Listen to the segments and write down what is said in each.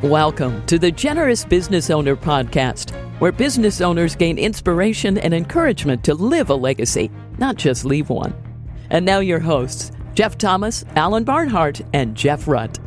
Welcome to the Generous Business Owner Podcast, where business owners gain inspiration and encouragement to live a legacy, not just leave one. And now your hosts, Jeff Thomas, Alan Barnhart, and Jeff Rutt.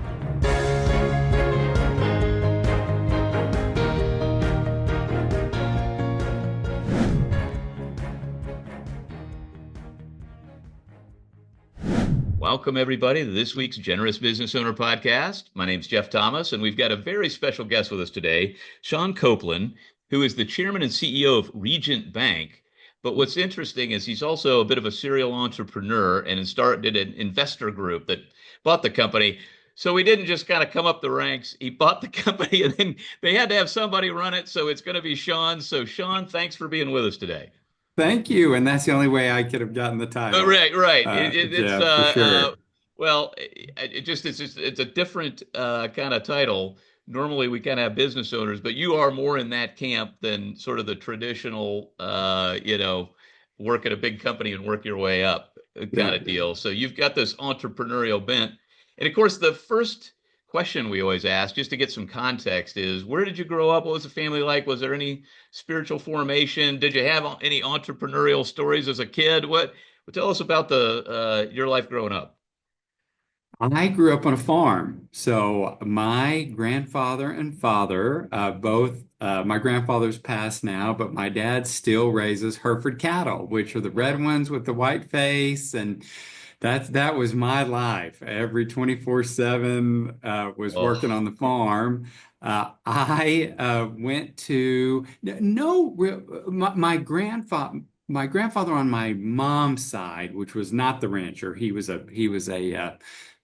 Welcome, everybody, to this week's Generous Business Owner Podcast. My name's Jeff Thomas, and we've got a very special guest with us today, Sean Kouplen, who is the chairman and CEO of Regent Bank. But what's interesting is he's also a bit of a serial entrepreneur and started an investor group that bought the company. So he didn't just kind of come up the ranks. He bought the company, and then they had to have somebody run it. So it's going to be Sean. So, Sean, thanks for being with us today. Thank you, and that's the only way I could have gotten the title. Right. For sure. Well, it's a different kind of title. Normally, we kind of have business owners, but you are more in that camp than sort of the traditional, work at a big company and work your way up kind of deal. So you've got this entrepreneurial bent, and of course, the first question we always ask, just to get some context, is where did you grow up? What was the family like? Was there any spiritual formation? Did you have any entrepreneurial stories as a kid? Tell us about your life growing up. I grew up on a farm. So my grandfather and father, my grandfather's passed now, but my dad still raises Hereford cattle, which are the red ones with the white face. And that was my life. Every 24/7 was working on the farm. I went to my grandfather on my mom's side, which was not the rancher. He was a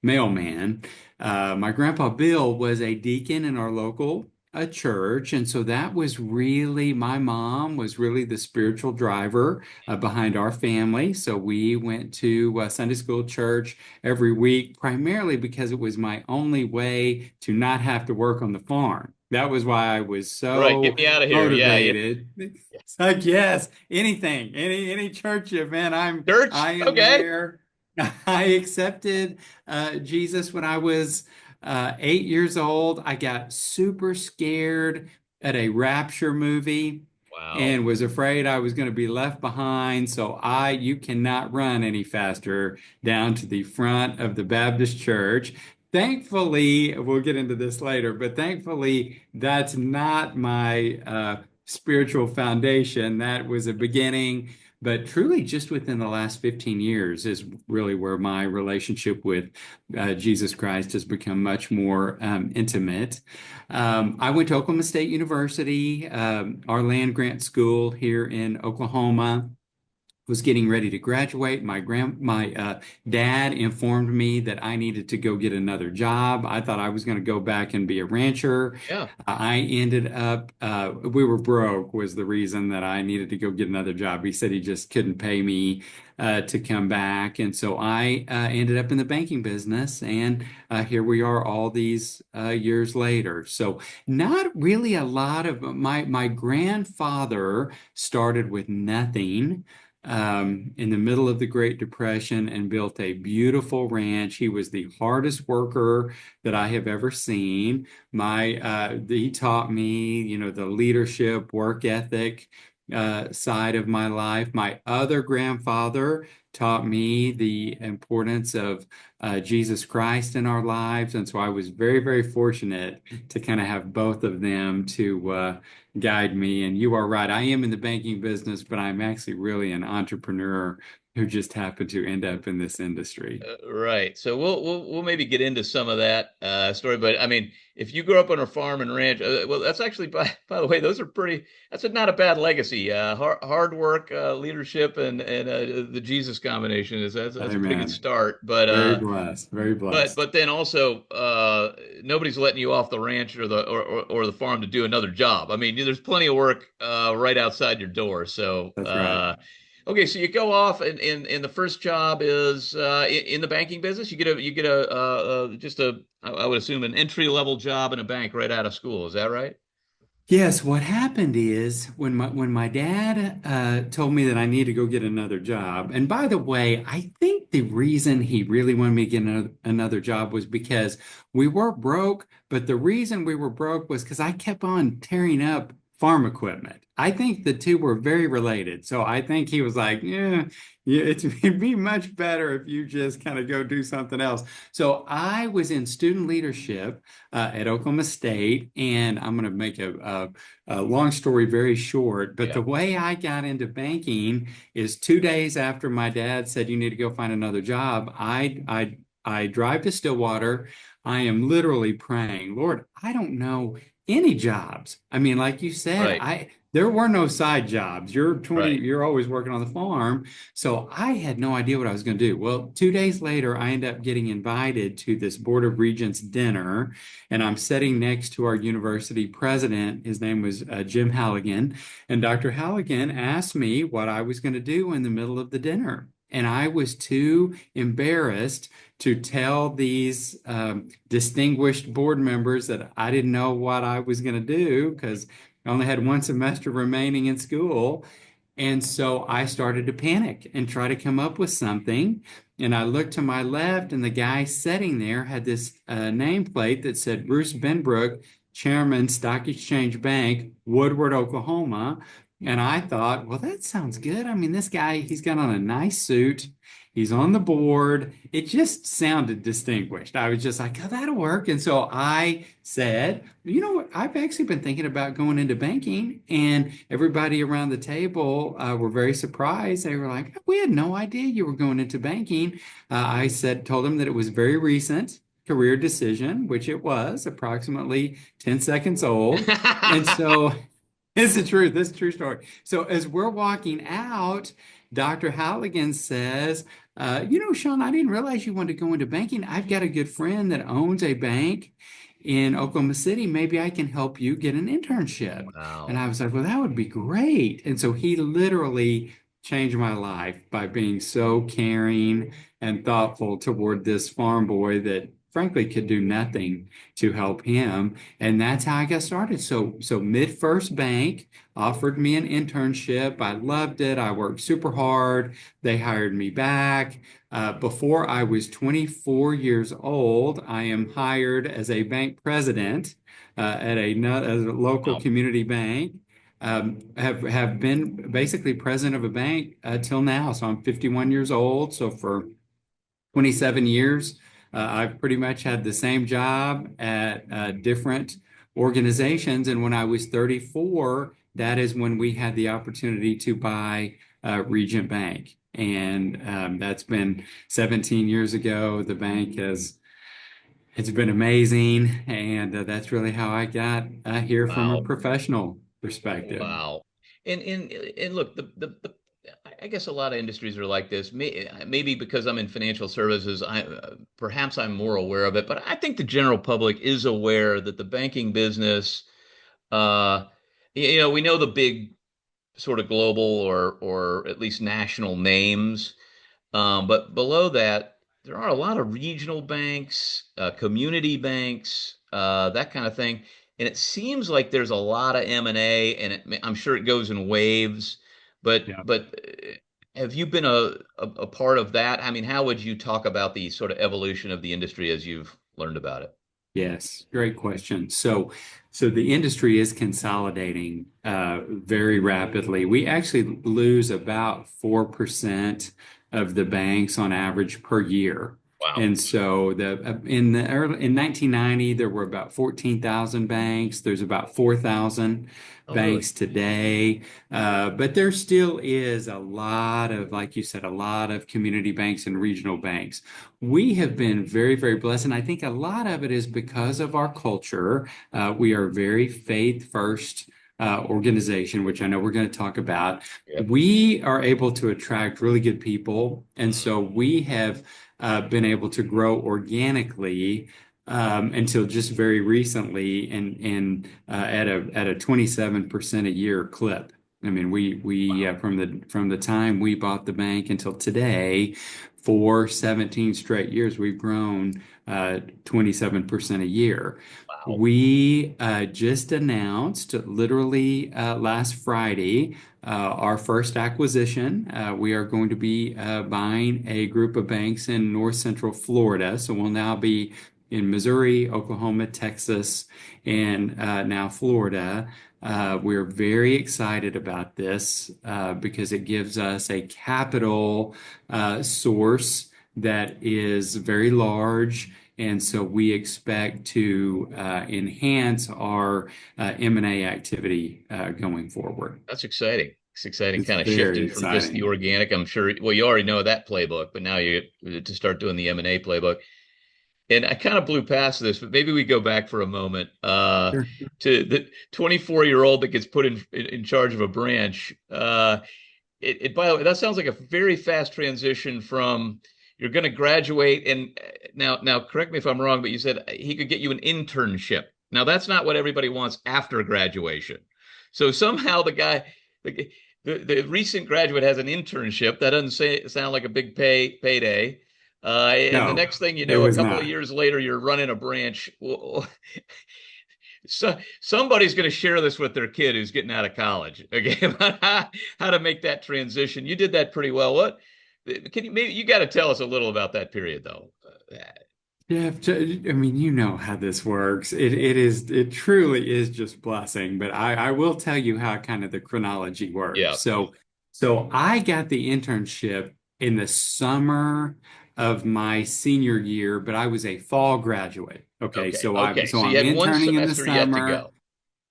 mailman. My grandpa Bill was a deacon in our local church, and so that was really, my mom was really the spiritual driver behind our family. So we went to Sunday school church every week, primarily because it was my only way to not have to work on the farm. That was why I was so Get me out of here. motivated. Yeah. It's like, yes, anything, any church event, I am okay. there. I accepted Jesus when I was 8 years old. I got super scared at a Rapture movie. Wow. And was afraid I was going to be left behind. So you cannot run any faster down to the front of the Baptist church. Thankfully, we'll get into this later, but thankfully, that's not my spiritual foundation. That was a beginning. But truly, just within the last 15 years is really where my relationship with Jesus Christ has become much more intimate. I went to Oklahoma State University, our land grant school here in Oklahoma. Was getting ready to graduate. My dad informed me that I needed to go get another job. I thought I was going to go back and be a rancher. Yeah. I ended up, we were broke was the reason that I needed to go get another job. He said he just couldn't pay me to come back. And so I ended up in the banking business. And here we are all these years later. So not really a lot of my grandfather started with nothing. In the middle of the Great Depression and built a beautiful ranch. He was the hardest worker that I have ever seen. He taught me, the leadership, work ethic side of my life. My other grandfather taught me the importance of Jesus Christ in our lives. And so I was very, very fortunate to kind of have both of them to guide me. And you are right. I am in the banking business, but I'm actually really an entrepreneur who just happened to end up in this industry. Right. So we'll maybe get into some of that story. But I mean, if you grew up on a farm and ranch, well, that's actually, by the way, that's not a bad legacy. Hard work, leadership, and the Jesus combination that's a pretty good start. But very blessed. But then also, nobody's letting you off the ranch or the farm to do another job. I mean, there's plenty of work right outside your door. So that's right. Okay, so you go off, and the first job is in the banking business. You get I would assume an entry level job in a bank right out of school. Is that right? Yes, what happened is when my dad told me that I need to go get another job, and by the way, I think the reason he really wanted me to get another job was because we were broke, but the reason we were broke was because I kept on tearing up farm equipment. I think the two were very related. So I think he was like, yeah, it'd be much better if you just kind of go do something else. So I was in student leadership at Oklahoma State, and I'm going to make a long story very short. But Yeah. the way I got into banking is 2 days after my dad said you need to go find another job. I drive to Stillwater. I am literally praying, Lord, I don't know any jobs. I mean, like you said, Right. there were no side jobs. Right. You're always working on the farm. So I had no idea what I was going to do. Well, 2 days later, I ended up getting invited to this Board of Regents dinner, and I'm sitting next to our university president. His name was Jim Halligan, and Dr. Halligan asked me what I was going to do in the middle of the dinner. And I was too embarrassed to tell these distinguished board members that I didn't know what I was going to do because I only had one semester remaining in school. And so I started to panic and try to come up with something. And I looked to my left, and the guy sitting there had this nameplate that said Bruce Benbrook, Chairman, Stock Exchange Bank, Woodward, Oklahoma. And I thought, well, that sounds good. I mean, this guy, he's got on a nice suit. He's on the board. It just sounded distinguished. I was just like, oh, that'll work. And so I said, you know what? I've actually been thinking about going into banking. And everybody around the table were very surprised. They were like, we had no idea you were going into banking. I told them that it was very recent career decision, which it was, approximately 10 seconds old. And so it's the truth. This is a true story. So as we're walking out, Dr. Halligan says, Sean, I didn't realize you wanted to go into banking. I've got a good friend that owns a bank in Oklahoma City. Maybe I can help you get an internship. And Wow. I was like, well, that would be great. And so he literally changed my life by being so caring and thoughtful toward this farm boy that frankly could do nothing to help him. And that's how I got started. So MidFirst Bank offered me an internship. I loved it. I worked super hard. They hired me back. Before I was 24 years old, I am hired as a bank president at a local Wow. community bank. Have been basically president of a bank till now. So I'm 51 years old. So for 27 years, I've pretty much had the same job at different organizations. And when I was 34, that is when we had the opportunity to buy Regent Bank. And that's been 17 years ago. The bank it's been amazing. And that's really how I got here from a Wow. professional perspective. Wow. And look, I guess a lot of industries are like this. Maybe because I'm in financial services, perhaps I'm more aware of it. But I think the general public is aware that the banking business, uh, we know the big sort of global or at least national names. But below that, there are a lot of regional banks, community banks, that kind of thing. And it seems like there's a lot of M&A, and I'm sure it goes in waves. Yeah. But have you been a part of that? I mean, how would you talk about the sort of evolution of the industry as you've learned about it? Yes, great question. So the industry is consolidating very rapidly. We actually lose about 4% of the banks on average per year. Wow. And so in 1990 there were about 14,000 banks. There's about 4,000 Oh, really? banks today. But there still is a lot of, like you said, a lot of community banks and regional banks. We have been very, very blessed. And I think a lot of it is because of our culture. We are very faith first organization, which I know we're going to talk about. Yep. We are able to attract really good people. And so we have been able to grow organically until just very recently and at a 27% a year clip. I mean, we Wow. from the time we bought the bank until today, for 17 straight years. We've grown 27% a year. Wow. We just announced literally last Friday our first acquisition. We are going to be buying a group of banks in North Central Florida. So we'll now be in Missouri, Oklahoma, Texas, and now Florida. We're very excited about this because it gives us a capital source that is very large. And so we expect to enhance our M&A activity going forward. That's exciting. It's exciting, It's kind of very shifting from just the exciting. organic. I'm sure, well, you already know that playbook, but now you to start doing the M&A playbook. And I kind of blew past this, but maybe we go back for a moment Sure. to the 24-year-old that gets put in charge of a branch. By the way, that sounds like a very fast transition from you're going to graduate, and now correct me if I'm wrong, but you said he could get you an internship. Now that's not what everybody wants after graduation. So somehow the the recent graduate has an internship. That doesn't sound like a big payday. And the No, next thing you it know, a was couple of not. years later, you're running a branch. So somebody's going to share this with their kid who's getting out of college, okay, about how to make that transition. You did that pretty well. What can you maybe you got to tell us a little about that period though? Jeff, I mean, you know how this works. It truly is just blessing. But I will tell you how kind of the chronology Yeah. works. So I got the internship in the summer of my senior year, but I was a fall graduate. Okay, Okay. so Okay. So you I'm had one interning in the semester yet to summer. go.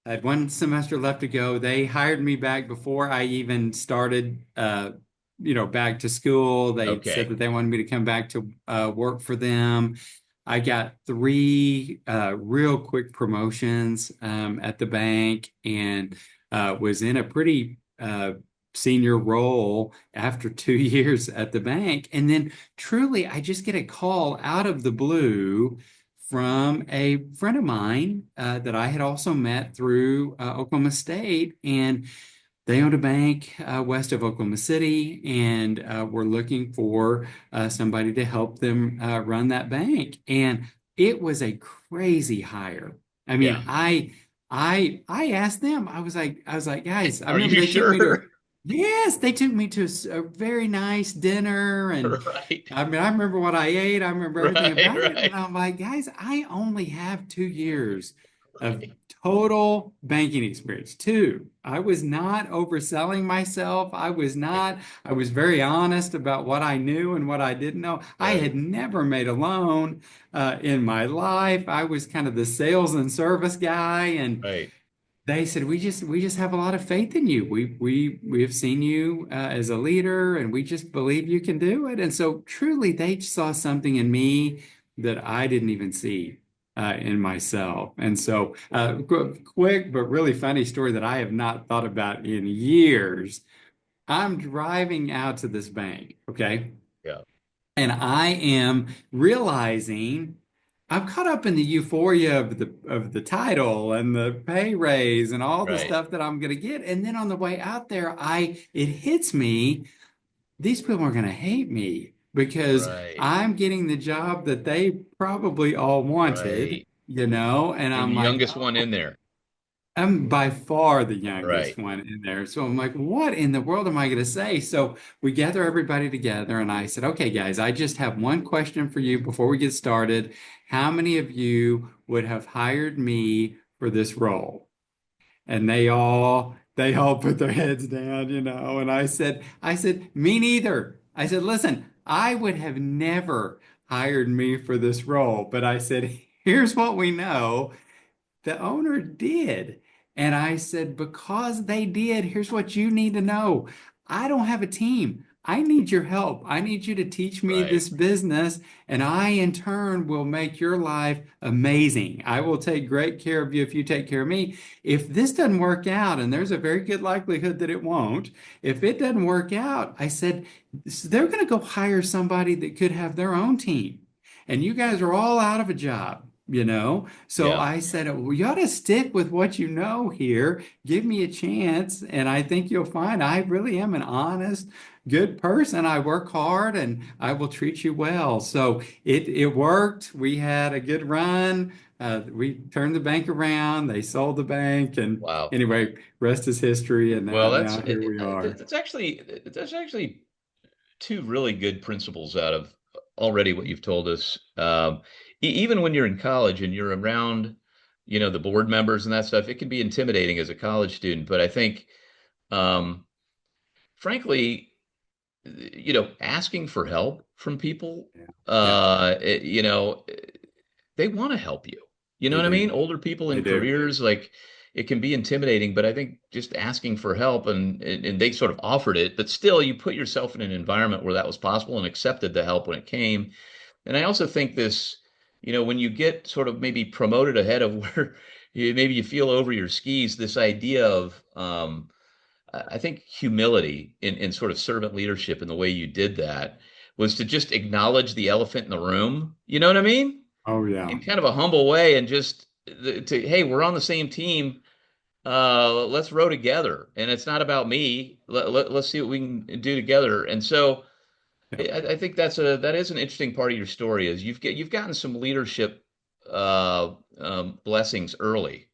I had one semester left to go. They hired me back before I even started, back to school. They said Okay. that they wanted me to come back to work for them. I got three real quick promotions at the bank and was in a pretty senior role after 2 years at the bank. And then truly, I just get a call out of the blue from a friend of mine that I had also met through Oklahoma State. And they owned a bank west of Oklahoma City and were looking for somebody to help them run that bank. And it was a crazy hire. I Yeah. mean, I asked them, I was like, guys, I Are remember you they took me to, sure? yes, they took me to a very nice dinner. And Right. I mean, I remember what I ate. I remember everything Right. about it. And Right. I'm like, guys, I only have 2 years of Right. total banking experience. Two, I was not overselling myself. Right. I was very honest about what I knew and what I didn't know. I Right. had never made a loan in my life. I was kind of the sales and service guy. And Right. they said, we just have a lot of faith in you. We have seen you as a leader and we just believe you can do it. And so truly they saw something in me that I didn't even see in myself. And so quick but really funny story that I have not thought about in years. I'm driving out to this bank, okay? Yeah. And I am realizing I'm caught up in the euphoria of the title and the pay raise and all the Right. stuff that I'm going to get. And then on the way out there, I it hits me, these people are going to hate me because Right. I'm getting the job that they probably all wanted, Right. and You're I'm the like, youngest one in there. I'm by far the youngest Right. one in there. So I'm like, what in the world am I going to say? So we gather everybody together and I said, okay, guys, I just have one question for you before we get started. How many of you would have hired me for this role? And they all put their heads down, and I said, me neither. I said, listen, I would have never hired me for this role, but I said, here's what we know. The owner did. And I said, because they did, here's what you need to know. I don't have a team. I need your help. I need you to teach me Right. this business, and I, in turn, will make your life amazing. I will take great care of you if you take care of me. If this doesn't work out, and there's a very good likelihood that it won't, if it doesn't work out, I said, they're going to go hire somebody that could have their own team. And you guys are all out of a job. you know? So Yeah. I said, well, you ought to stick with what you know here. Give me a chance. And I think you'll find I really am an honest, good person. I work hard and I will treat you well. So it worked. We had a good run. We turned the bank around. They sold the bank. And Wow. anyway, rest is history. And Well, now here we are. that's actually two really good principles out of already what you've told us. Even when you're in college and you're around, the board members and that stuff, it can be intimidating as a college student. But I think, um, frankly, asking for help from people, Yeah. Yeah, they want to help you. You know they what I mean? do. Older people They in do. careers, like it can be intimidating, but I think just asking for help and they sort of offered it, but still you put yourself in an environment where that was possible and accepted the help when it came. And I also think this, when you get sort of maybe promoted ahead of where maybe you feel over your skis, this idea of I think humility in sort of servant leadership and the way you did that was to just acknowledge the elephant in the room. You know what I mean? Oh, yeah. In kind of a humble way and just hey, we're on the same team. Let's row together. And it's not about me. Let's see what we can do together. And so Yeah. I think that is an interesting part of your story is you've gotten some leadership blessings early,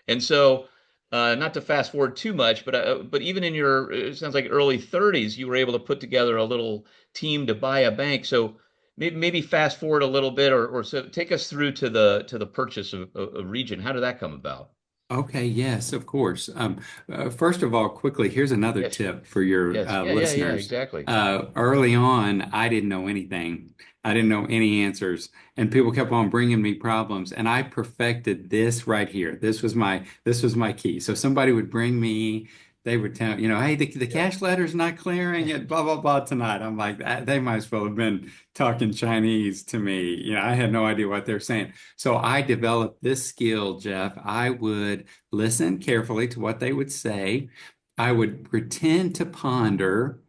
and so not to fast forward too much, but even in your it sounds like early 30s, you were able to put together a little team to buy a bank. So maybe fast forward a little bit, or so take us through to the purchase of a region. How did that come about? Okay, yes, of course. First of all, quickly, here's another Yes, tip for your yes, yeah, listeners. exactly. Early on, I didn't know anything. I didn't know any answers, and people kept on bringing me problems, and I perfected this right here. This was my key. So somebody would bring me, they would tell, hey, the Yeah, cash letter's not clearing at blah blah blah tonight. I'm like, they might as well have been talking Chinese to me. I had no idea what they're saying. So I developed this skill, Jeff. I would listen carefully to what they would say. I would pretend to ponder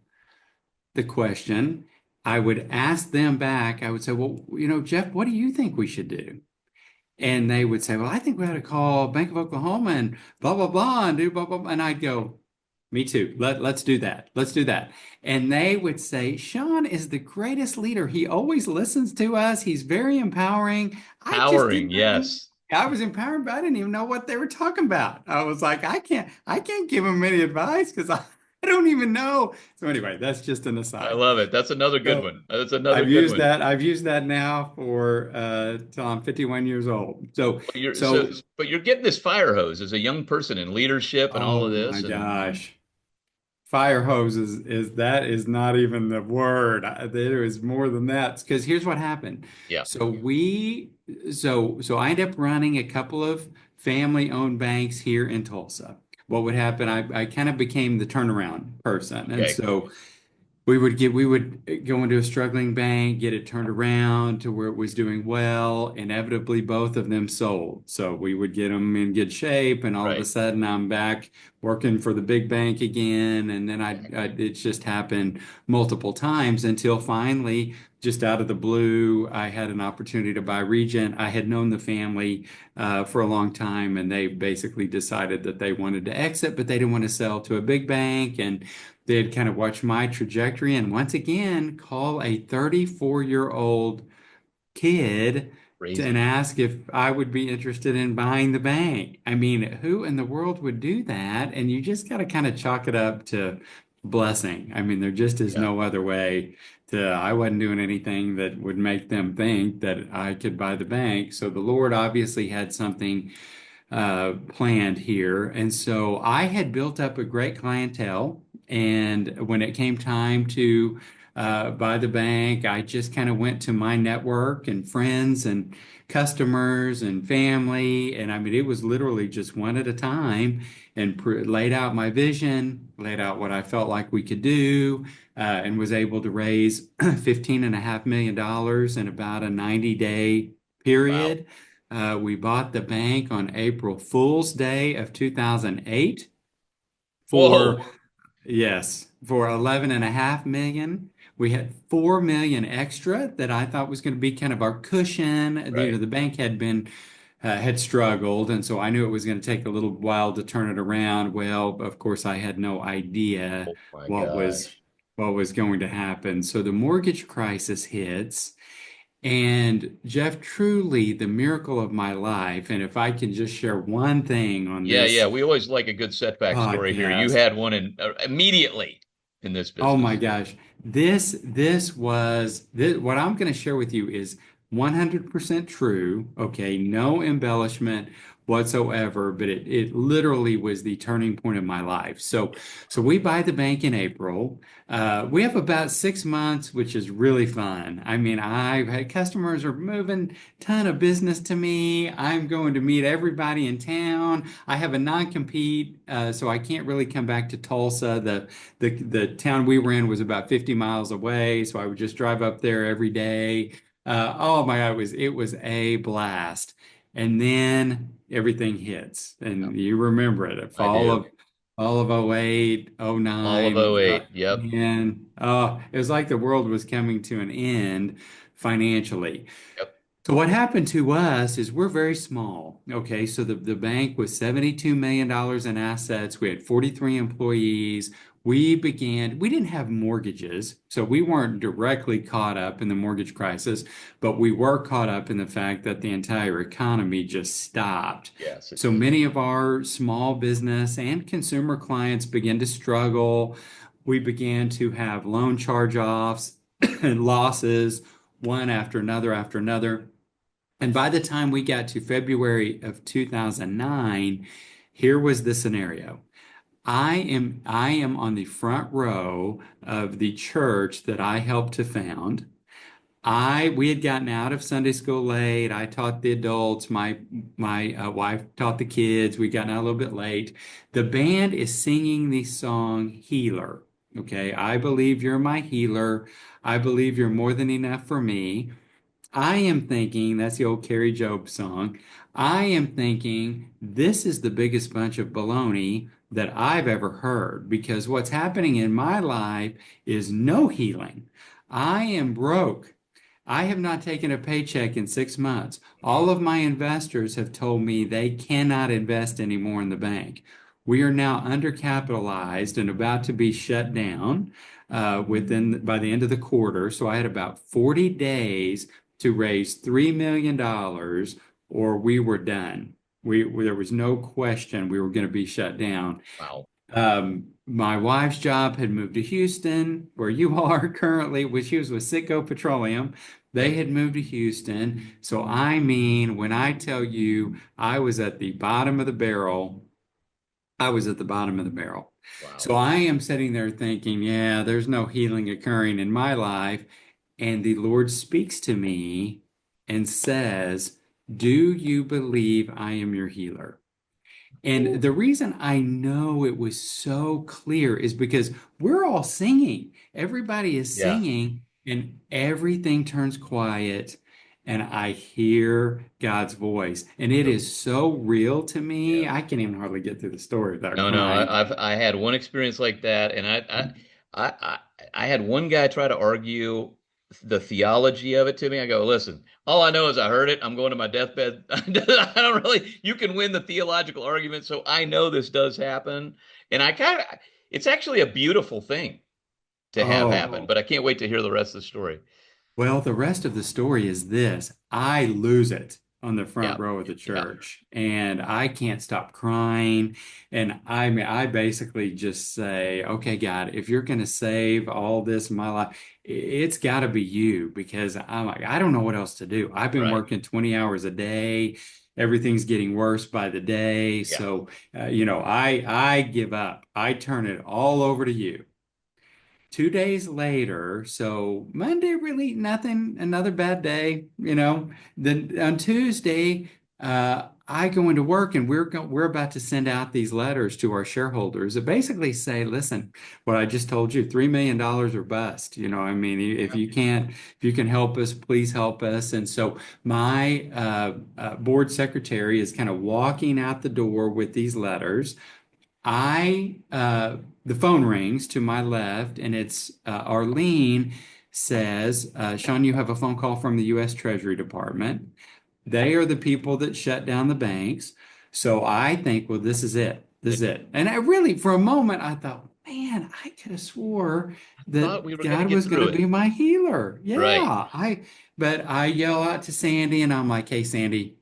the question. I would ask them back. I would say, well, Jeff, what do you think we should do? And they would say, well, I think we ought to call Bank of Oklahoma and blah, blah, blah, and do blah, blah, blah. And I'd go, me too. Let's do that. Let's do that. And they would say, Sean is the greatest leader. He always listens to us. He's very empowering. I just powering, didn't know. yes. I was empowered, but I didn't even know what they were talking about. I was like, I can't give them any advice because I don't even know. So anyway, that's just an I aside. love it. That's another good So one. That's another I've good used one. that. I've used that now for till I'm 51 years old. So But you're so, so but you're getting this fire hose as a young person in leadership and all of oh my this, and gosh. Fire hose is that is not even the word. There is more than that. Because here's what happened. yeah, So I ended up running a couple of family-owned banks here in Tulsa. What would happen? I kind of became the turnaround person, and okay, so we would go into a struggling bank, get it turned around to where it was doing well. Inevitably, both of them sold. So we would get them in good shape, and all of a right, sudden, I'm back working for the big bank again. And then it's just happened multiple times until finally, just out of the blue, I had an opportunity to buy Regent. I had known the family for a long time, and they basically decided that they wanted to exit, but they didn't want to sell to a big bank. And they had kind of watched my trajectory and once again call a 34-year-old kid and crazy, ask if I would be interested in buying the bank. I mean, who in the world would do that? And you just got to kind of chalk it up to blessing. I mean, there just is yeah, no other way to, I wasn't doing anything that would make them think that I could buy the bank. So the Lord obviously had something planned here. And so I had built up a great clientele. And when it came time to buy the bank, I just kind of went to my network and friends and customers and family. And I mean, it was literally just one at a time and laid out my vision, laid out what I felt like we could do, and was able to raise $15.5 million in about a 90-day wow, period. We bought the bank on April Fool's Day of 2008 whoa, for, yes, for 11.5 million. We had 4 million extra that I thought was going to be kind of our cushion. Right. The bank had struggled, and so I knew it was going to take a little while to turn it around. Well, of course, I had no idea Oh my what was gosh. what was going to happen. So the mortgage crisis hits. And Jeff, truly the miracle of my life, and if I can just share one thing on Yeah, yeah. this We always like a good setback story here. You podcast. had one in immediately in this Oh my business. gosh. This what I'm going to share with you is 100% true. Okay, no embellishment whatsoever, but it literally was the turning point of my life. So we buy the bank in April. We have about 6 months, which is really fun. I mean, I've had customers are moving ton of business to me. I'm going to meet everybody in town. I have a non-compete, so I can't really come back to Tulsa. The town we were in was about 50 miles away, so I would just drive up there every day. Oh my God, it was a blast. And then everything hits, Yep, and you remember it, I do. fall of '08, All of '09. '08. Yep. Man, it was like the world was coming to an end financially. Yep. So what happened to us is we're very small. Okay, so the bank was $72 million in assets. We had 43 employees. We didn't have mortgages, so we weren't directly caught up in the mortgage crisis, but we were caught up in the fact that the entire economy just stopped. Yes, it So did. many of our small business and consumer clients began to struggle. We began to have loan charge-offs and losses, one after another. And by the time we got to February of 2009, here was the scenario. I am on the front row of the church that I helped to found. We had gotten out of Sunday school late. I taught the adults. My wife taught the kids. We gotten out a little bit late. The band is singing the song Healer. Okay, I believe you're my healer. I believe you're more than enough for me. I am thinking, that's the old Carrie Job song. I am thinking this is the biggest bunch of baloney that I've ever heard because what's happening in my life is no healing. I am broke. I have not taken a paycheck in 6 months. All of my investors have told me they cannot invest anymore in the bank. We are now undercapitalized and about to be shut down by the end of the quarter. So I had about 40 days to raise $3 million or we were done. There was no question we were going to be shut down. Wow. My wife's job had moved to Houston, where you are currently, which she was with Citgo Petroleum. They Okay. had moved to Houston. So, I mean, when I tell you I was at the bottom of the barrel, I was at the bottom of the barrel. Wow. So I am sitting there thinking, yeah, there's no healing occurring in my life. And the Lord speaks to me and says, do you believe I am your healer? And the reason I know it was so clear is because we're all singing. Everybody is Yeah. singing, and everything turns quiet, and I hear God's voice. And it Yep. is so real to me. Yeah. I can't even hardly get through the story without No, no, crying. I had one experience like that, and I had one guy try to argue the theology of it to me. I go, listen, all I know is I heard it. I'm going to my deathbed. I don't really. You can win the theological argument, so I know this does happen, and it's actually a beautiful thing to have happen. Oh, But I can't wait to hear the rest of the story. well, the rest of the story is this. I lose it on the Yeah, front row of the yeah, church, and I can't stop crying. And I mean, I basically just say, okay, God, if you're going to save all this in my life, it's got to be you because I'm like, I don't know what else to do. I've been right, working 20 hours a day. Everything's getting worse by the day. yeah. So, I give up. I turn it all over to you. 2 days later, so Monday, really nothing, another bad day, Then on Tuesday, I go into work and we're about to send out these letters to our shareholders that basically say, listen, what I just told you, $3 million or bust. I mean, if you can help us, please help us. And so my board secretary is kind of walking out the door with these letters. I the phone rings to my left, and it's Arlene says, Sean, you have a phone call from the U.S. Treasury Department. They are the people that shut down the banks. So I think, well, this is it. This is it. And I really, for a moment, I thought, man, I could have swore Thought we that were going to God get was going through to it. be my healer. Right. Yeah, but I yell out to Sandy, and I'm like, hey, Sandy,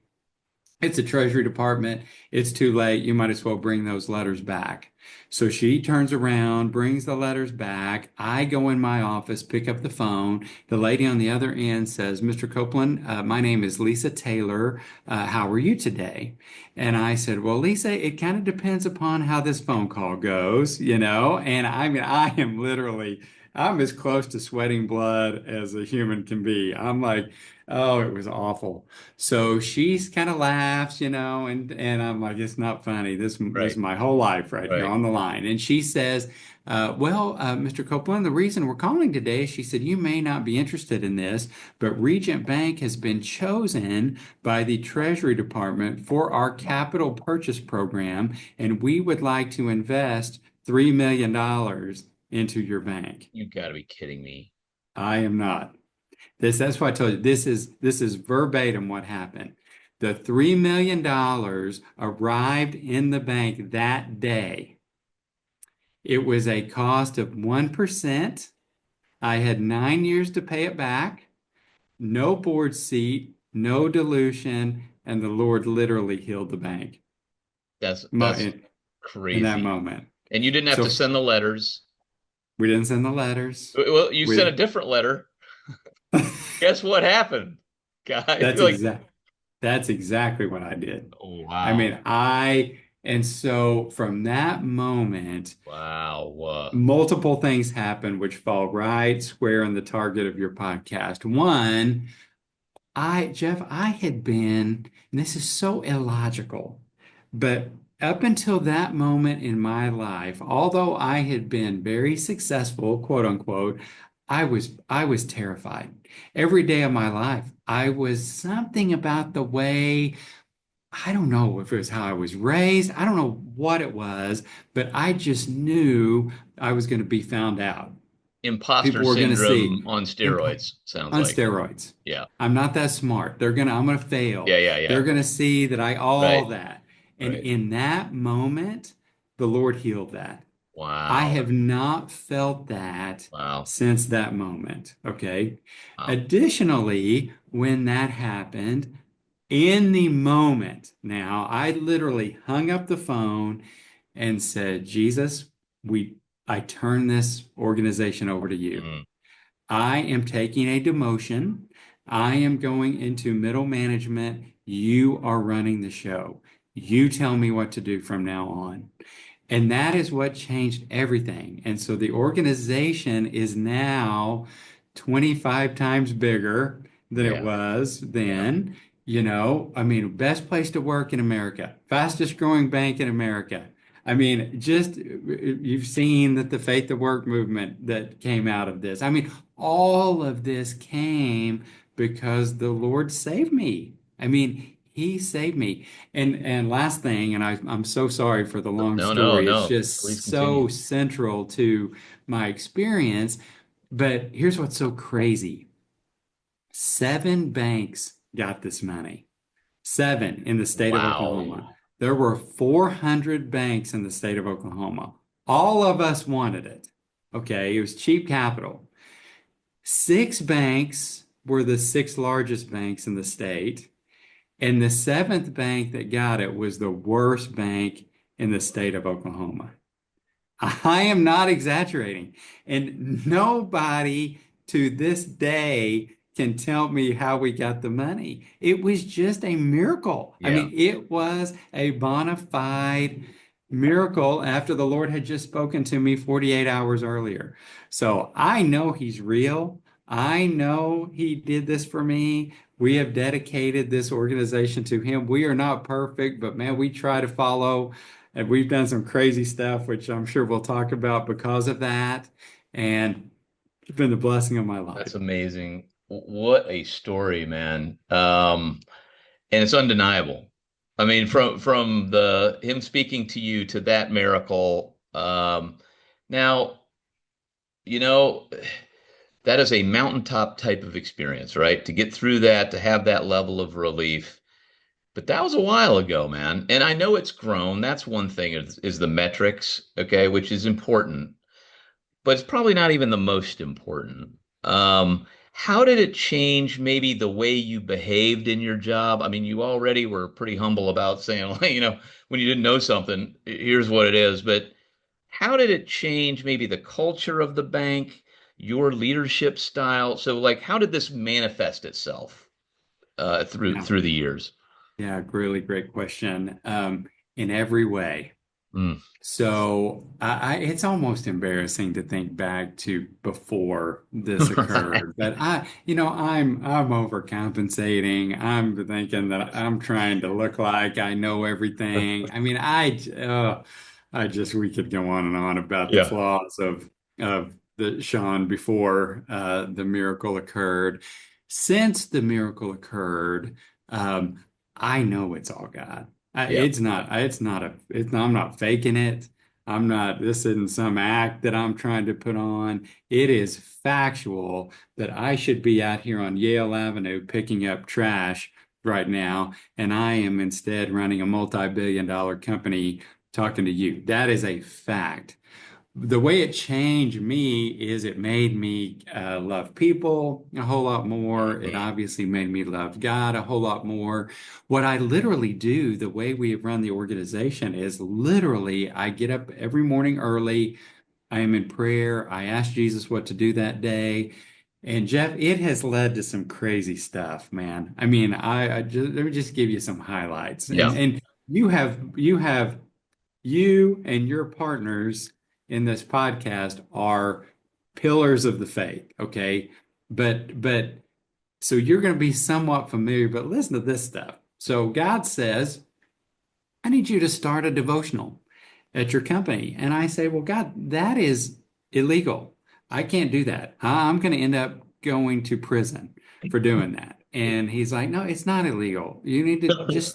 it's the Treasury Department. It's too late. You might as well bring those letters back. So she turns around, brings the letters back. I go in my office, pick up the phone. The lady on the other end says, Mr. Kouplen, my name is Lisa Taylor. How are you today? And I said, well, Lisa, it kind of depends upon how this phone call goes, you know? And I mean, I'm as close to sweating blood as a human can be. I'm like, oh, it was awful. So she's kind of laughs, you know, and I'm like, it's not funny. This is Right. my whole life right here Right. on the line. And she says, Mr. Copeland, the reason we're calling today, she said, you may not be interested in this, but Regent Bank has been chosen by the Treasury Department for our capital purchase program, and we would like to invest $3 million into your bank. You've got to be kidding me. I am not. That's why I told you this is verbatim what happened. The $3 million arrived in the bank that day. It was a cost of 1%. I had 9 years to pay it back, no board seat, no dilution, and the Lord literally healed the bank That's in, in that crazy. moment. And you didn't have to So send the letters. we didn't send the letters. Well, you sent a We different letter. Guess what happened, guy? that's Like, exact. That's exactly what I did. oh, I wow. mean, and so from that moment, Wow. multiple things happen which fall right square on the target of your podcast. One, Jeff, I had been, and this is so illogical, but up until that moment in my life, although I had been very successful, quote unquote, I was terrified. Every day of my life, I was something about the way I don't know if it was how I was raised. I don't know what it was, but I just knew I was going to be found out. Imposter People were going to syndrome see on imp- steroids, sounds on like. steroids. Yeah. I'm not that smart. I'm going to Yeah, fail. yeah, yeah. They're going to see that all Right. that. And Right. in that moment, the Lord healed that. I Wow. have not felt that Wow. since that moment. Okay. Wow. Additionally, when that happened, in the moment, now I literally hung up the phone and said, Jesus, I turn this organization over to you. Mm, I am taking a demotion. I am going into middle management. You are running the show. You tell me what to do from now on. And that is what changed everything. And so the organization is now 25 times bigger than it yeah. was Yeah. then. You know, I mean, best place to work in America, fastest growing bank in America. I mean, just you've seen that the faith to work movement that came out of this. I mean, all of this came because the Lord saved me. I mean, He saved me. And last thing, and I'm so sorry for the long No, no, story. It's no. just Please continue. so central to my experience. But here's what's so crazy. 7 banks got this money. 7 in the state of Oklahoma. Wow. There were 400 banks in the state of Oklahoma. All of us wanted it. Okay, it was cheap capital. 6 banks were the 6 largest banks in the state. And the seventh bank that got it was the worst bank in the state of Oklahoma. I am not exaggerating. And nobody to this day can tell me how we got the money. It was just a miracle. I Yeah. mean, it was a bona fide miracle after the Lord had just spoken to me 48 hours earlier. So I know He's real. I know He did this for me. We have dedicated this organization to Him. We are not perfect, but man, we try to follow. And we've done some crazy stuff, which I'm sure we'll talk about because of that. And it's been the blessing of my That's life. amazing. What a story, man. And it's undeniable. I mean, from the him speaking to you to that miracle, Now, you know, that is a mountaintop type of experience, right? To get through that, to have that level of relief. But that was a while ago, man. And I know it's grown. That's one thing is the metrics, okay, which is important, but it's probably not even the most important. How did it change maybe the way you behaved in your job? I mean, you already were pretty humble about saying, well, when you didn't know something, here's what it is. But how did it change maybe the culture of the bank, your leadership style? So, like, how did this manifest itself through Yeah. through the years? Yeah, really great question. In every way. Mm. So it's almost embarrassing to think back to before this occurred. But I'm overcompensating. I'm thinking that I'm trying to look like I know everything. I mean, we could go on and on about the Yeah. flaws of the Sean before the miracle occurred. Since the miracle occurred, I know it's all God. Yeah. I'm not faking it. This isn't some act that I'm trying to put on. It is factual that I should be out here on Yale Avenue picking up trash right now, and I am instead running a multi-billion-dollar company talking to you. That is a fact. The way it changed me is it made me love people a whole lot more. It Mhm. obviously made me love God a whole lot more. What I literally do, the way we run the organization is literally I get up every morning early. I am in prayer. I ask Jesus what to do that day. And Jeff, it has led to some crazy stuff, man. I mean, let me just give you some highlights. Yeah. And you and your partners in this podcast are pillars of the faith, okay? But so you're going to be somewhat familiar, but listen to this stuff. So God says, I need you to start a devotional at your company. And I say, well, God, that is illegal. I can't do that. I'm going to end up going to prison for doing that. And he's like, no, it's not illegal. You need to Right. just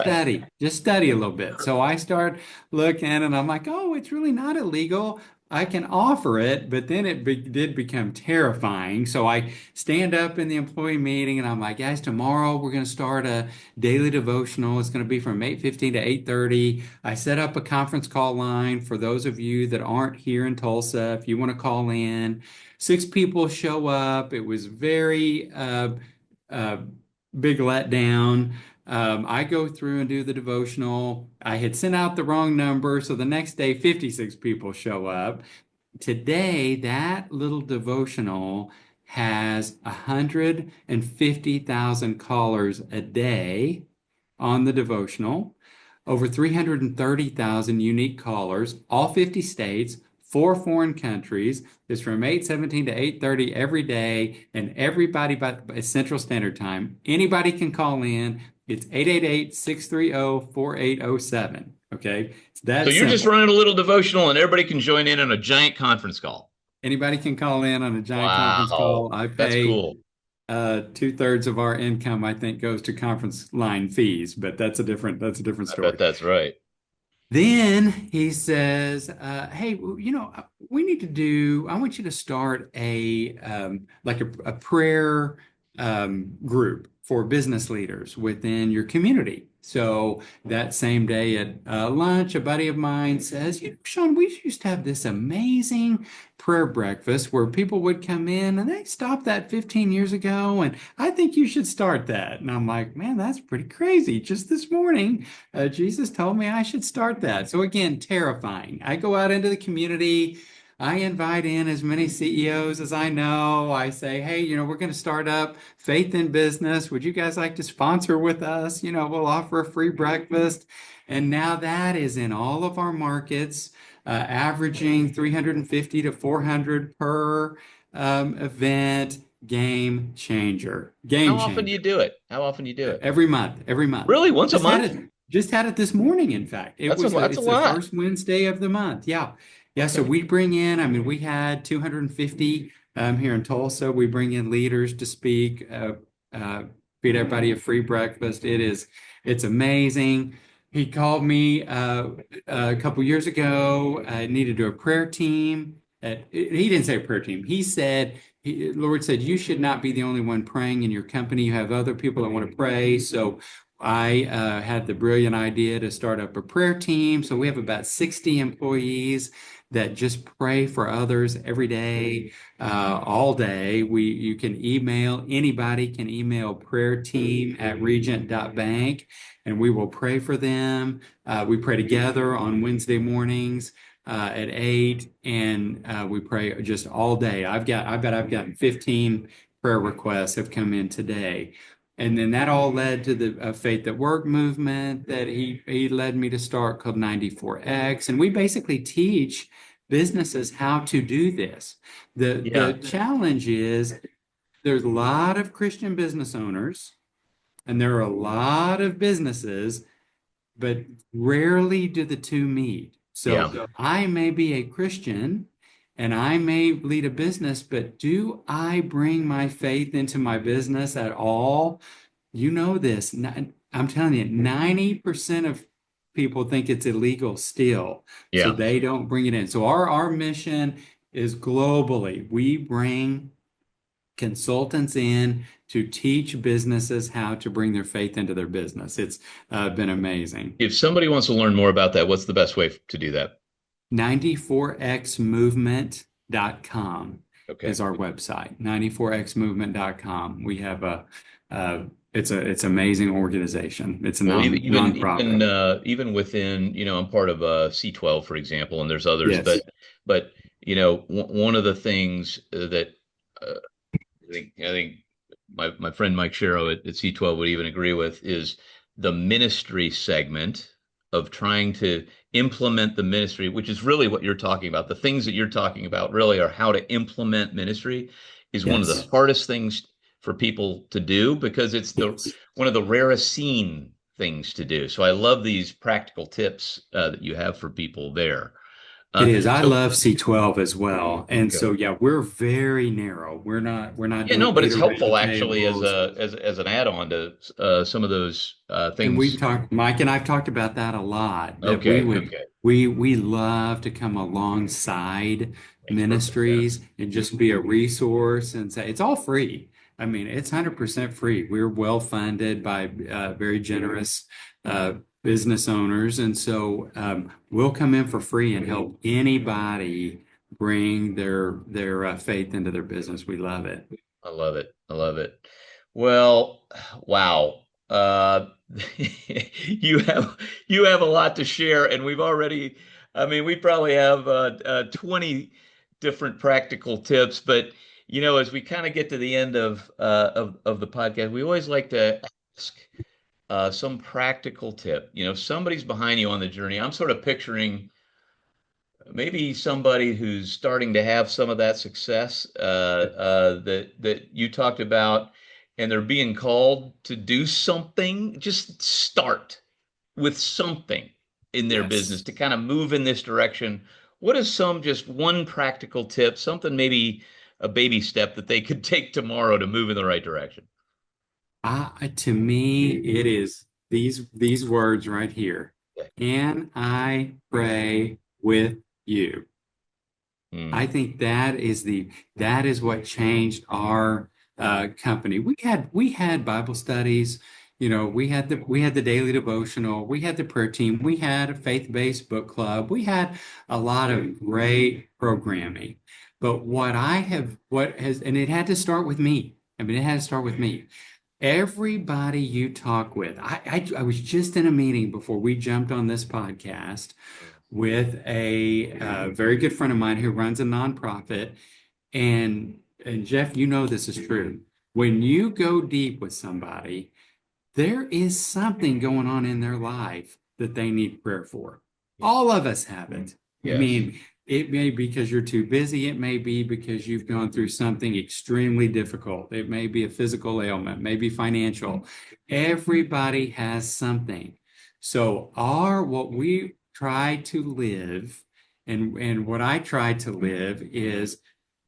study a little bit. So I start looking and I'm like, oh, it's really not illegal. I can offer it, but then did become terrifying. So I stand up in the employee meeting and I'm like, guys, tomorrow we're going to start a daily devotional. It's going to be from 8:15 to 8:30. I set up a conference call line for those of you that aren't here in Tulsa. If you want to call in, 6 people show up. It was very uh, big letdown. I go through and do the devotional. I had sent out the wrong number, so the next day 56 people show up. Today, that little devotional has 150,000 callers a day on the devotional, over 330,000 unique callers, all 50 states, 4 foreign countries. It's from 8:17 to 8:30 every day, and everybody by Central Standard Time. Anybody can call in. It's 888-630-4807. Okay, it's So that you're just simple. running a little devotional and everybody can join in on a giant conference call. Anybody can call in on a giant conference Wow. call. I That's pay cool. 2/3 of our income, I think, goes to conference line fees, but that's a different I bet story. that's right. Then he says, "Hey, we need to I want you to start a prayer group for business leaders within your community." So that same day at lunch, a buddy of mine says, Sean, we used to have this amazing prayer breakfast where people would come in and they stopped that 15 years ago. And I think you should start that." And I'm like, man, that's pretty crazy. Just this morning, Jesus told me I should start that. So again, terrifying. I go out into the community. I invite in as many CEOs as I know. I say, hey, we're going to start up Faith in Business. Would you guys like to sponsor with us? We'll offer a free breakfast. And now that is in all of our markets, averaging 350 to 400 per event. Game changer. How Game often do you changer. do it? How often do you do it? Every month, every month. Really? Once a Just had month? it, just had it this morning, in fact. That's a It's the lot. first Wednesday of the month. Yeah. Yeah. So Okay. we bring in, I mean, we had 250 here in Tulsa. We bring in leaders to speak, uh, feed everybody a free breakfast. It's amazing. He called me a couple years ago. I needed to do a prayer team. he didn't say a prayer team. He said, Lord said, you should not be the only one praying in your company. You have other people that want to pray. So I had the brilliant idea to start up a prayer team. So we have about 60 employees that just pray for others every day, all day. You can email, anybody can email prayer team at regent.bank, and we will pray for them. We pray together on Wednesday mornings at 8, and we pray just all day. I bet I've gotten 15 prayer requests have come in today. And then that all led to the Faith at Work movement that he led me to start, called 94X. And we basically teach businesses how to do this. The Yeah. challenge is there's a lot of Christian business owners, and there are a lot of businesses, but rarely do the two meet. Yeah. So I may be a Christian and I may lead a business, but do I bring my faith into my business at all? You know this. I'm telling you, 90% of people think it's illegal still, so Yeah. they don't bring it in. So our mission is globally. We bring consultants in to teach businesses how to bring their faith into their business. It's been amazing. If somebody wants to learn more about that, what's the best way to do that? 94xmovement.com Okay. is our website. 94xmovement.com. We have it's amazing organization. It's a Well, nonprofit. even within, I'm part of C12, for example, and there's others, Yes. but one of the things that uh, I think my friend Mike Sharrow at C12 would even agree with is the ministry segment of trying to implement the ministry, which is really what you're talking about. The things that you're talking about really are how to implement ministry is one of the Yes. hardest things for people to do because it's the Yes. one of the rarest seen things to do. So I love these practical tips that you have for people there. It is. I So love C12 as well. And good. so yeah, we're very narrow. We're not Yeah, no, doing but eight it's around helpful the actually as tables. an add-on to some of those And we've things. talked, Mike and I've talked about that a lot, that Okay, okay, we love to come alongside makes perfect ministries sense. and just be a resource and say it's all free. I mean, it's 100% free. We're well funded by very generous uh, business owners. And so we'll come in for free and help anybody bring their faith into their business. We love it. I love it. I love it. Well, wow. You have a lot to share, and we've already. I mean, we probably have 20 different practical tips, but as we kind of get to the end of the podcast, we always like to ask some practical tip. Somebody's behind you on the journey. I'm sort of picturing maybe somebody who's starting to have some of that success that you talked about, and they're being called to do something. Just start with something in their business Yes. to kind of move in this direction. What is just one practical tip, something maybe a baby step that they could take tomorrow to move in the right direction? To me, it is these words right here. Okay. Can I pray with you? I Hmm. think that is what changed our company. We had Bible studies, we had the daily devotional, we had the prayer team, we had a faith-based book club, we had a lot of great programming. But and it had to start with me. I mean, it had to start with me. Everybody you talk with, I was just in a meeting before we jumped on this podcast with a very good friend of mine who runs a nonprofit. And Jeff, you know this is true. When you go deep with somebody, there is something going on in their life that they need prayer for. All of us have it. I Yes. mean, it may be because you're too busy. It may be because you've gone through something extremely difficult. It may be a physical ailment, maybe financial. Everybody has something. So what we try to live and what I try to live is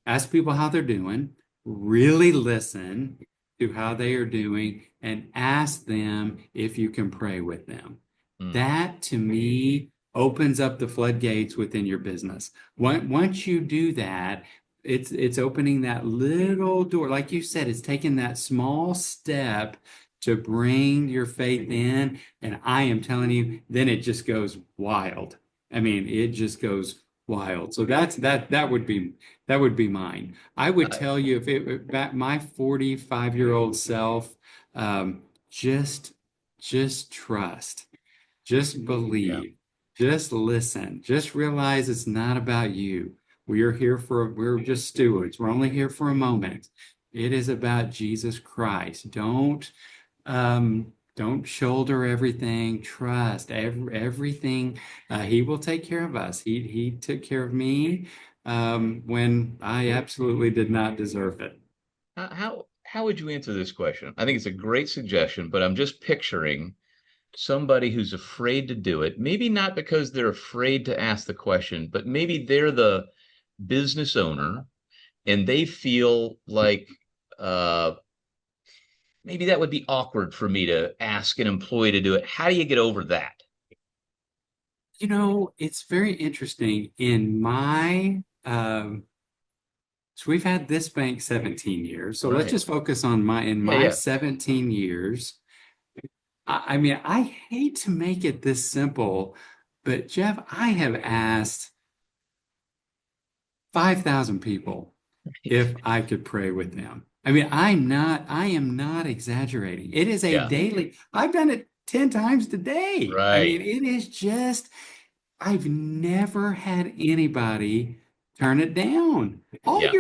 ask people how they're doing, really listen to how they are doing, and ask them if you can pray with them. Hmm. That to me opens up the floodgates within your business. Once you do that, it's opening that little door. Like you said, it's taking that small step to bring your faith in. And I am telling you, then it just goes wild. I mean, it just goes wild. So that would be mine. I would I, tell you if it back my 45-year-old self, um, just just trust. Just yeah. believe. Just listen. Just realize it's not about you. We're just stewards. We're only here for a moment. It is about Jesus Christ. Don't shoulder everything. Trust everything. He will take care of us. He took care of me when I absolutely did not deserve it. How would you answer this question? I think it's a great suggestion, but I'm just picturing somebody who's afraid to do it. Maybe not because they're afraid to ask the question, but maybe they're the business owner and they feel like uh, maybe that would be awkward for me to ask an employee to do it. How do you get over that? You know, it's very interesting. So we've had this bank 17 years. So let's Right. just focus on in Yeah, my yeah. 17 years. I mean, I hate to make it this simple, but Jeff, I have asked 5,000 people if I could pray with them. I mean, I am not exaggerating. It is a Yeah. daily, I've done it 10 times today. I Right. mean, it is just, I've never had anybody turn it down. Yeah.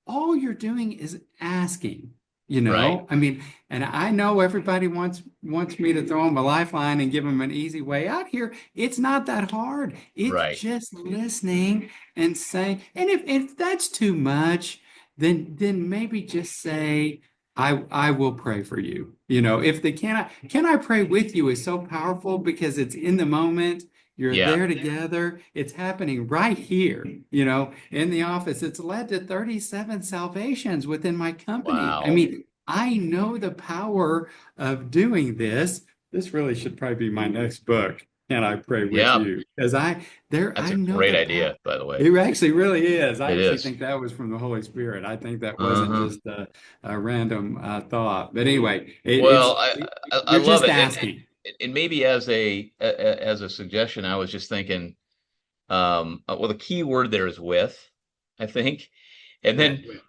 All you're doing is asking, Right. I mean, and I know everybody wants me to throw them a lifeline and give them an easy way out here. It's not that hard. It's Right. just listening and saying, and if that's too much, then maybe just say, I will pray for you. If the can I pray with you is so powerful because it's in the moment. You're Yeah. there together. It's happening right here, in the office. It's led to 37 salvations within my company. I Wow. mean, I know the power of doing this. This really should probably be my next book. Can I pray with Yeah. you? Because That's I a know great the power. idea, by the way. It actually really is. I It actually is. think that was from the Holy Spirit. I think that wasn't Uh-huh. just a random thought. But anyway, Well, I you're love just it. asking. And maybe as a suggestion, I was just thinking, well, the key word there is with, I think. And Yeah, then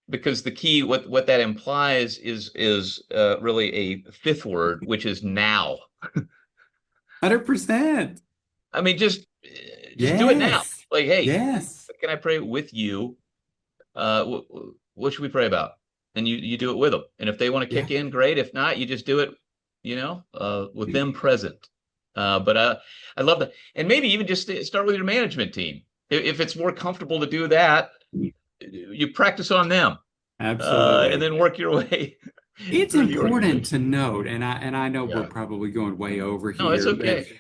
because the key, what that implies is really a fifth word, which is now. 100%. I mean, just do it now. Yes. Like, hey, Yes. can I pray with you? What should we pray about? And you do it with them. And if they want to Yeah. kick in, great. If not, you just do it, with them present. But I love that. And maybe even just start with your management team. If it's more comfortable to do that, you practice on them, and Absolutely. then work your way It's through the important organization. to note, and I know we're Yeah. probably going way over No, it's here, but okay.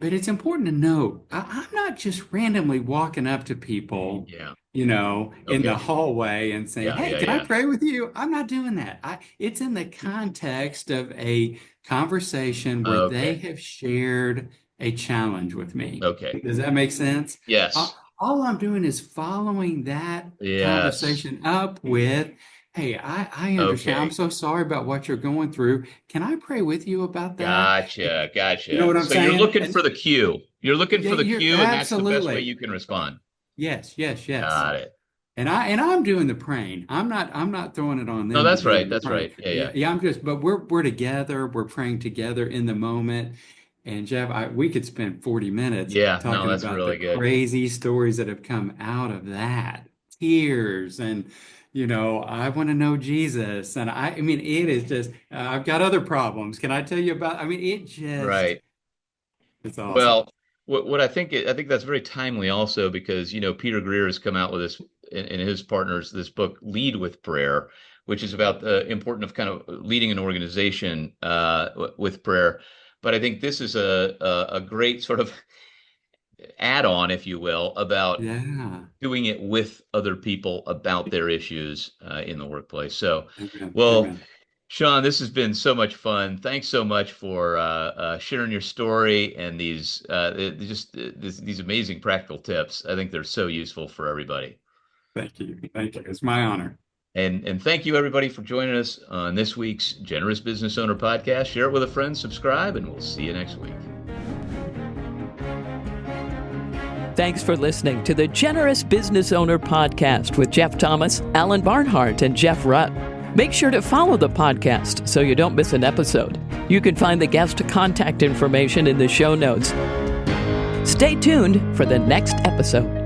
but it's important to note I'm not just randomly walking up to people, Yeah. in the Okay. hallway and saying, Yeah. "Hey, Yeah. can I Yeah. pray with you?" I'm not doing that. It's in the context of a conversation where they Okay. have shared a challenge with me. Okay. Does that make sense? Yes. All I'm doing is following that Yes. conversation up with, hey, I understand. I'm Okay. so sorry about what you're going through. Can I pray with you about that? Gotcha. You know Gotcha. what I'm So you're saying? looking And for the cue. You're looking yeah, for the you're cue, and that's the best way absolutely. you can respond. Yes, yes, yes. Got it. And I'm doing the praying. I'm not throwing it on No, them to that's do right. the That's praying. right. Yeah. Yeah, Yeah. yeah, but we're together, we're praying together in the moment. And Jeff, we could spend 40 minutes Yeah. No, talking that's about the really good. crazy stories that have come out of that. Tears and I want to know Jesus. And I mean, it is just, I've got other problems. Can I tell you about, I mean, Right. it's awesome. Well, what I think that's very timely also because, Peter Greer has come out with this and his partners, this book, Lead with Prayer, which is about the importance of kind of leading an organization with prayer. But I think this is a great sort of add-on, if you will, about Yeah. doing it with other people about their issues in the workplace. So, Amen. well, Amen. Sean, this has been so much fun. Thanks so much for sharing your story and these amazing practical tips. I think they're so useful for everybody. Thank you. Thank you. It's my honor. And thank you everybody for joining us on this week's Generous Business Owner Podcast. Share it with a friend, subscribe, and we'll see you next week. Thanks for listening to the Generous Business Owner Podcast with Jeff Thomas, Alan Barnhart, and Jeff Rutt. Make sure to follow the podcast so you don't miss an episode. You can find the guest contact information in the show notes. Stay tuned for the next episode.